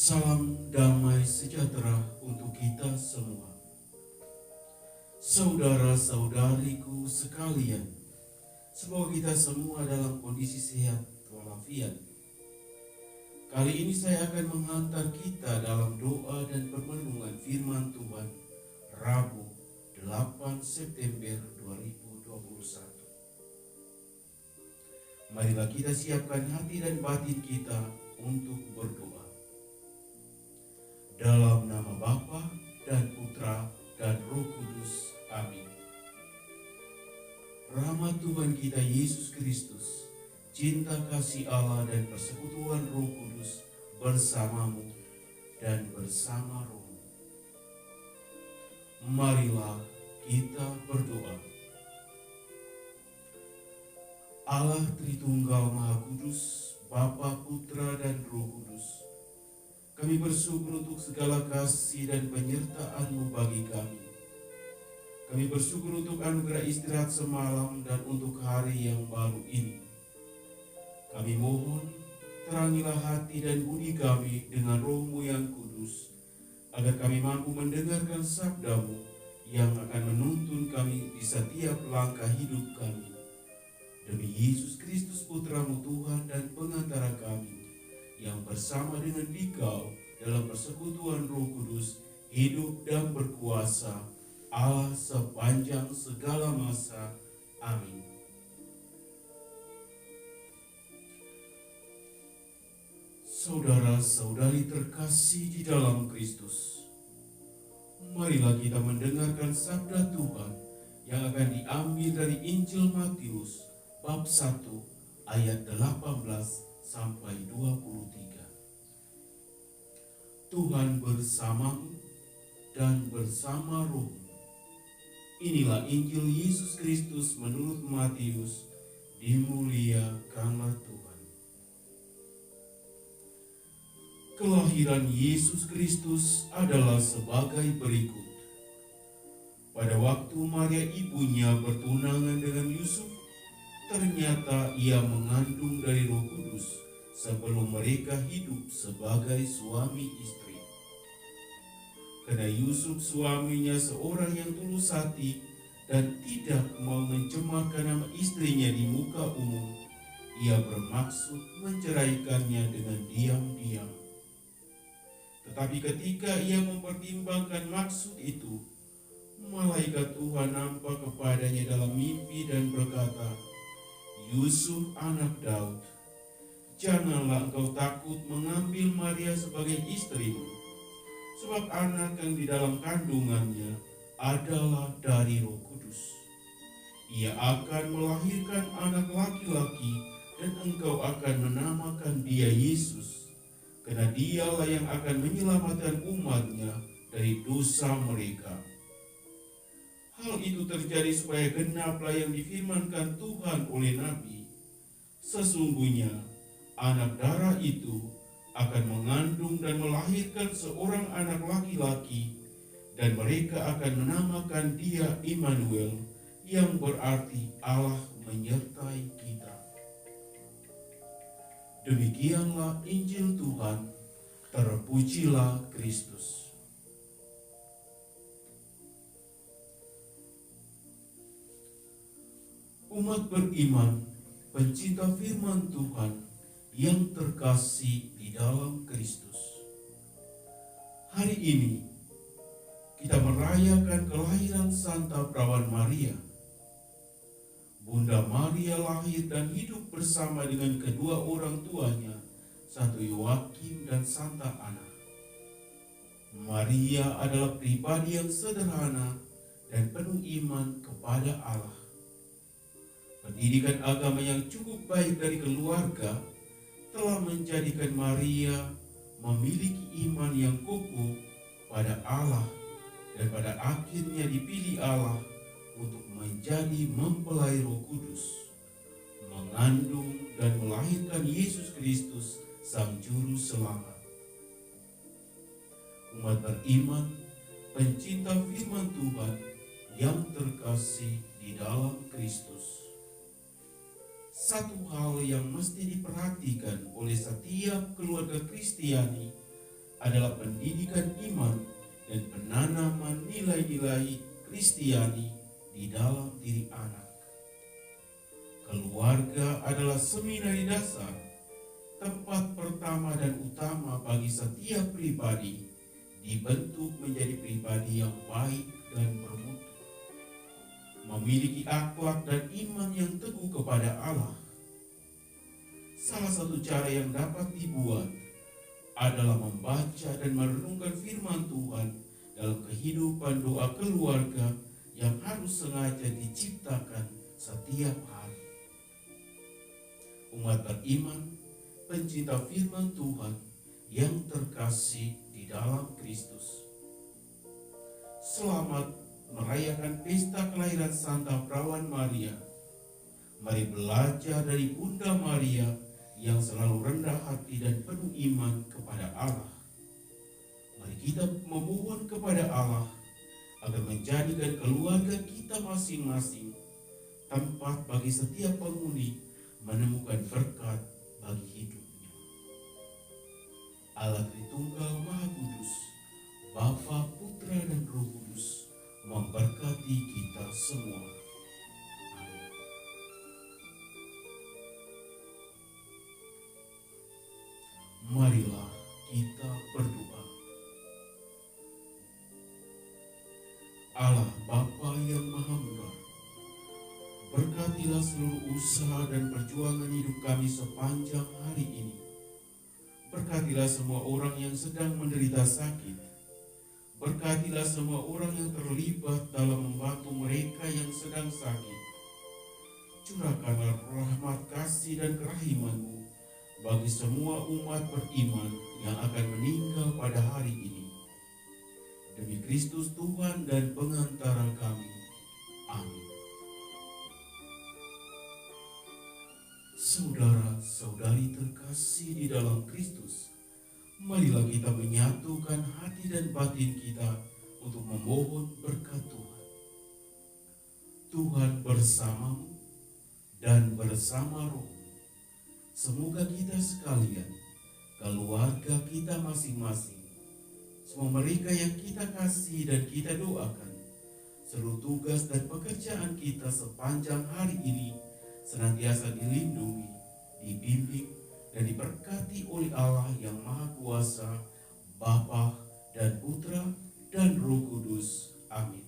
Salam damai sejahtera untuk kita semua. Saudara-saudariku sekalian, semoga kita semua dalam kondisi sehat walafiat. Kali ini saya akan menghantar kita dalam doa dan permenungan firman Tuhan Rabu 8 September 2021. Marilah kita siapkan hati dan batin kita untuk berdoa. Dalam nama Bapa dan Putra dan Roh Kudus. Amin. Rahmat Tuhan kita Yesus Kristus, cinta kasih Allah dan persekutuan Roh Kudus bersamamu dan bersama rohmu. Marilah kita berdoa. Allah Tritunggal Maha Kudus, Bapa, Putra dan Roh Kudus, kami bersyukur untuk segala kasih dan penyertaan-Mu bagi kami. Kami bersyukur untuk anugerah istirahat semalam dan untuk hari yang baru ini. Kami mohon, terangilah hati dan budi kami dengan Roh-Mu yang kudus, agar kami mampu mendengarkan sabda-Mu yang akan menuntun kami di setiap langkah hidup kami. Demi Yesus Kristus Putra-Mu Tuhan dan pengantara kami, yang bersama dengan Dikau dalam persekutuan Roh Kudus hidup dan berkuasa Allah sepanjang segala masa. Amin. Saudara-saudari terkasih di dalam Kristus, marilah kita mendengarkan sabda Tuhan yang akan diambil dari Injil Matius bab 1 ayat 18 sampai 23. Tuhan bersamamu dan bersama rohmu. Inilah Injil Yesus Kristus menurut Matius. Dimuliakanlah Tuhan. Kelahiran Yesus Kristus adalah sebagai berikut. Pada waktu Maria ibunya bertunangan dengan Yusuf, ternyata ia mengandung dari Roh Kudus sebelum mereka hidup sebagai suami istri. Karena Yusuf suaminya seorang yang tulus hati dan tidak mau mencemarkan nama istrinya di muka umum, ia bermaksud menceraikannya dengan diam-diam. Tetapi ketika ia mempertimbangkan maksud itu, malaikat Tuhan nampak kepadanya dalam mimpi dan berkata, "Yusuf anak Daud, janganlah engkau takut mengambil Maria sebagai istrimu, sebab anak yang di dalam kandungannya adalah dari Roh Kudus. Ia akan melahirkan anak laki-laki dan engkau akan menamakan dia Yesus, karena dialah yang akan menyelamatkan umatnya dari dosa mereka." Hal itu terjadi supaya genaplah yang difirmankan Tuhan oleh Nabi, "Sesungguhnya anak darah itu akan mengandung dan melahirkan seorang anak laki-laki, dan mereka akan menamakan dia Immanuel," yang berarti Allah menyertai kita. Demikianlah Injil Tuhan. Terpujilah Kristus. Umat beriman, pencinta firman Tuhan yang terkasih di dalam Kristus. Hari ini kita merayakan kelahiran Santa Perawan Maria. Bunda Maria lahir dan hidup bersama dengan kedua orang tuanya, Santo Yoakim dan Santa Ana. Maria adalah pribadi yang sederhana dan penuh iman kepada Allah. Pendidikan agama yang cukup baik dari keluarga telah menjadikan Maria memiliki iman yang kokoh pada Allah, dan pada akhirnya dipilih Allah untuk menjadi mempelai Roh Kudus, mengandung dan melahirkan Yesus Kristus, Sang Juru Selamat. Umat beriman, pencinta firman Tuhan yang terkasih di dalam Kristus. Satu hal yang mesti diperhatikan oleh setiap keluarga Kristiani adalah pendidikan iman dan penanaman nilai-nilai Kristiani di dalam diri anak. Keluarga adalah seminari dasar, tempat pertama dan utama bagi setiap pribadi dibentuk menjadi pribadi yang baik dan bermutu, memiliki akhlak dan iman yang teguh kepada Allah. Salah satu cara yang dapat dibuat adalah membaca dan merenungkan firman Tuhan dalam kehidupan doa keluarga yang harus sengaja diciptakan setiap hari. Umat beriman, pencinta firman Tuhan yang terkasih di dalam Kristus, selamat merayakan pesta kelahiran Santa Perawan Maria. Mari belajar dari Bunda Maria yang selalu rendah hati dan penuh iman kepada Allah. Mari kita memohon kepada Allah agar menjadikan keluarga kita masing-masing tempat bagi setiap penghuni menemukan berkat bagi hidupnya. Allah Tritunggal Maha Kudus, Bapa, Putra, dan Roh Kudus memberkati kita semua. Amin. Marilah kita berdoa. Allah Bapa yang Maha Murah, berkatilah seluruh usaha dan perjuangan hidup kami sepanjang hari ini. Berkatilah semua orang yang sedang menderita sakit. Berkatilah semua orang yang terlibat dalam membantu mereka yang sedang sakit. Curahkanlah rahmat kasih dan kerahiman-Mu bagi semua umat beriman yang akan meninggal pada hari ini. Demi Kristus Tuhan dan pengantara kami. Amin. Saudara-saudari terkasih di dalam Kristus, marilah kita menyatukan hati dan batin kita untuk memohon berkat Tuhan. Tuhan bersamamu dan bersama rohmu. Semoga kita sekalian, keluarga kita masing-masing, semua mereka yang kita kasih dan kita doakan, seluruh tugas dan pekerjaan kita sepanjang hari ini senantiasa dilindungi, dibimbing, dan diberkati oleh Allah yang Maha Kuasa, Bapa dan Putra dan Roh Kudus. Amin.